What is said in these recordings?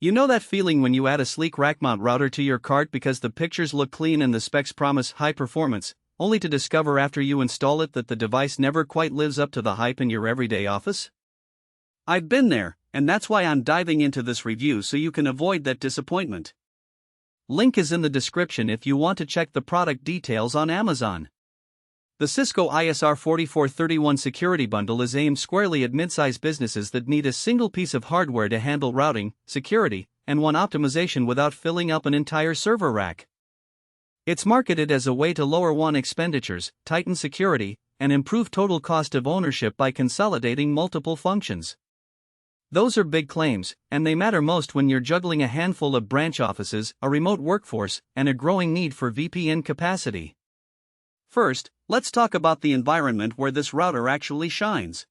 You know that feeling when you add a sleek rack mount router to your cart because the pictures look clean and the specs promise high performance, only to discover after you install it that the device never quite lives up to the hype in your everyday office? I've been there, and that's why I'm diving into this review so you can avoid that disappointment. Link is in the description if you want to check the product details on Amazon. The Cisco ISR 4431 security bundle is aimed squarely at mid-size businesses that need a single piece of hardware to handle routing, security, and WAN optimization without filling up an entire server rack. It's marketed as a way to lower WAN expenditures, tighten security, and improve total cost of ownership by consolidating multiple functions. Those are big claims, and they matter most when you're juggling a handful of branch offices, a remote workforce, and a growing need for VPN capacity. First, let's talk about the environment where this router actually shines.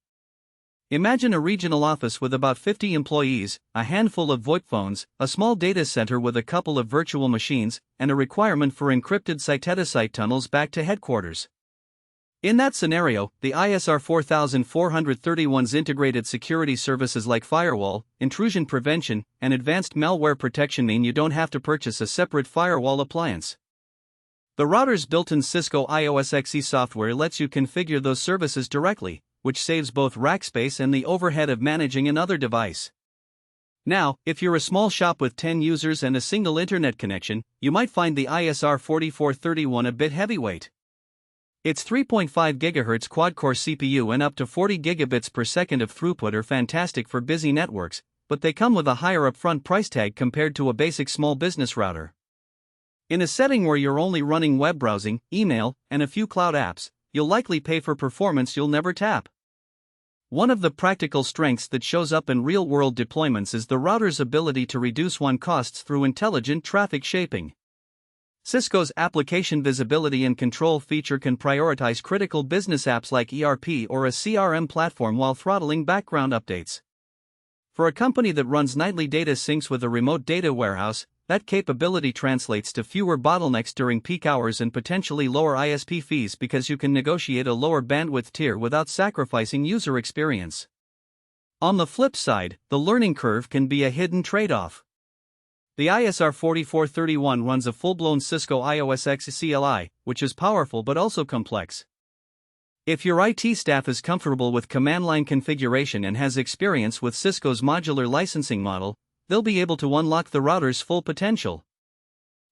Imagine a regional office with about 50 employees, a handful of VoIP phones, a small data center with a couple of virtual machines, and a requirement for encrypted site-to-site tunnels back to headquarters. In that scenario, the ISR 4431's integrated security services like firewall, intrusion prevention, and advanced malware protection mean you don't have to purchase a separate firewall appliance. The router's built-in Cisco IOS-XE software lets you configure those services directly, which saves both rack space and the overhead of managing another device. Now, if you're a small shop with 10 users and a single internet connection, you might find the ISR 4431 a bit heavyweight. Its 3.5 GHz quad-core CPU and up to 40 gigabits per second of throughput are fantastic for busy networks, but they come with a higher upfront price tag compared to a basic small business router. In a setting where you're only running web browsing, email, and a few cloud apps, you'll likely pay for performance you'll never tap. One of the practical strengths that shows up in real-world deployments is the router's ability to reduce WAN costs through intelligent traffic shaping. Cisco's application visibility and control feature can prioritize critical business apps like ERP or a CRM platform while throttling background updates. For a company that runs nightly data syncs with a remote data warehouse, that capability translates to fewer bottlenecks during peak hours and potentially lower ISP fees because you can negotiate a lower bandwidth tier without sacrificing user experience. On the flip side, the learning curve can be a hidden trade-off. The ISR 4431 runs a full-blown Cisco IOS-XE CLI, which is powerful but also complex. If your IT staff is comfortable with command line configuration and has experience with Cisco's modular licensing model, they'll be able to unlock the router's full potential.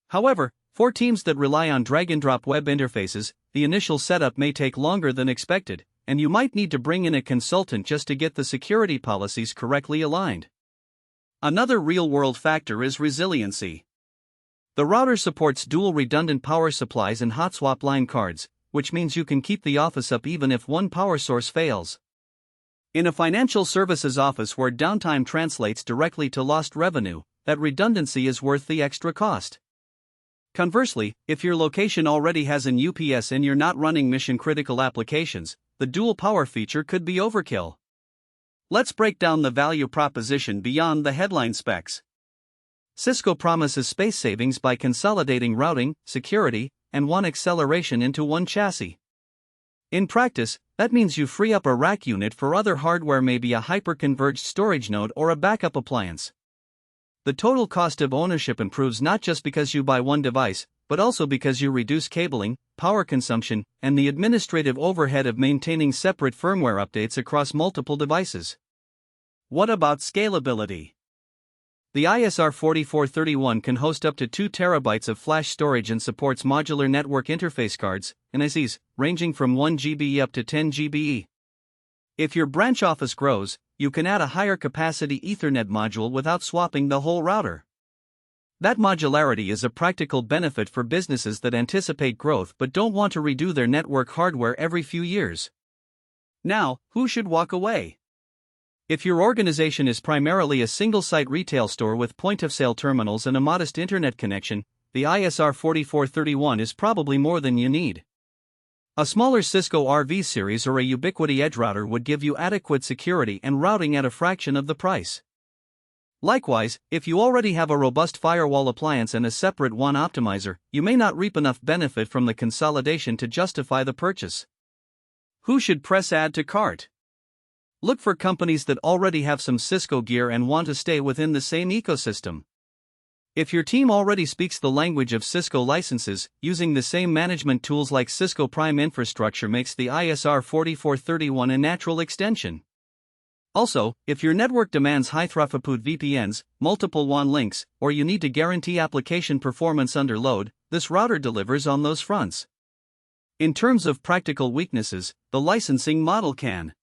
However, for teams that rely on drag-and-drop web interfaces, the initial setup may take longer than expected, and you might need to bring in a consultant just to get the security policies correctly aligned. Another real-world factor is resiliency. The router supports dual redundant power supplies and hot swap line cards, which means you can keep the office up even if one power source fails. In a financial services office where downtime translates directly to lost revenue, that redundancy is worth the extra cost. Conversely, if your location already has an UPS and you're not running mission-critical applications, the dual power feature could be overkill. Let's break down the value proposition beyond the headline specs. Cisco promises space savings by consolidating routing, security, and WAN acceleration into one chassis. In practice, that means you free up a rack unit for other hardware, maybe a hyper-converged storage node or a backup appliance. The total cost of ownership improves not just because you buy one device, but also because you reduce cabling, power consumption, and the administrative overhead of maintaining separate firmware updates across multiple devices. What about scalability? The ISR 4431 can host up to 2 terabytes of flash storage and supports modular network interface cards, NICs, ranging from 1 GB up to 10 GB. If your branch office grows, you can add a higher capacity Ethernet module without swapping the whole router. That modularity is a practical benefit for businesses that anticipate growth but don't want to redo their network hardware every few years. Now, who should walk away? If your organization is primarily a single-site retail store with point-of-sale terminals and a modest internet connection, the ISR 4431 is probably more than you need. A smaller Cisco RV series or a Ubiquiti Edge router would give you adequate security and routing at a fraction of the price. Likewise, if you already have a robust firewall appliance and a separate WAN optimizer, you may not reap enough benefit from the consolidation to justify the purchase. Who should press add to cart? Look for companies that already have some Cisco gear and want to stay within the same ecosystem. If your team already speaks the language of Cisco licenses, using the same management tools like Cisco Prime Infrastructure makes the ISR 4431 a natural extension. Also, if your network demands high-throughput VPNs, multiple WAN links, or you need to guarantee application performance under load, this router delivers on those fronts. In terms of practical weaknesses, the licensing model can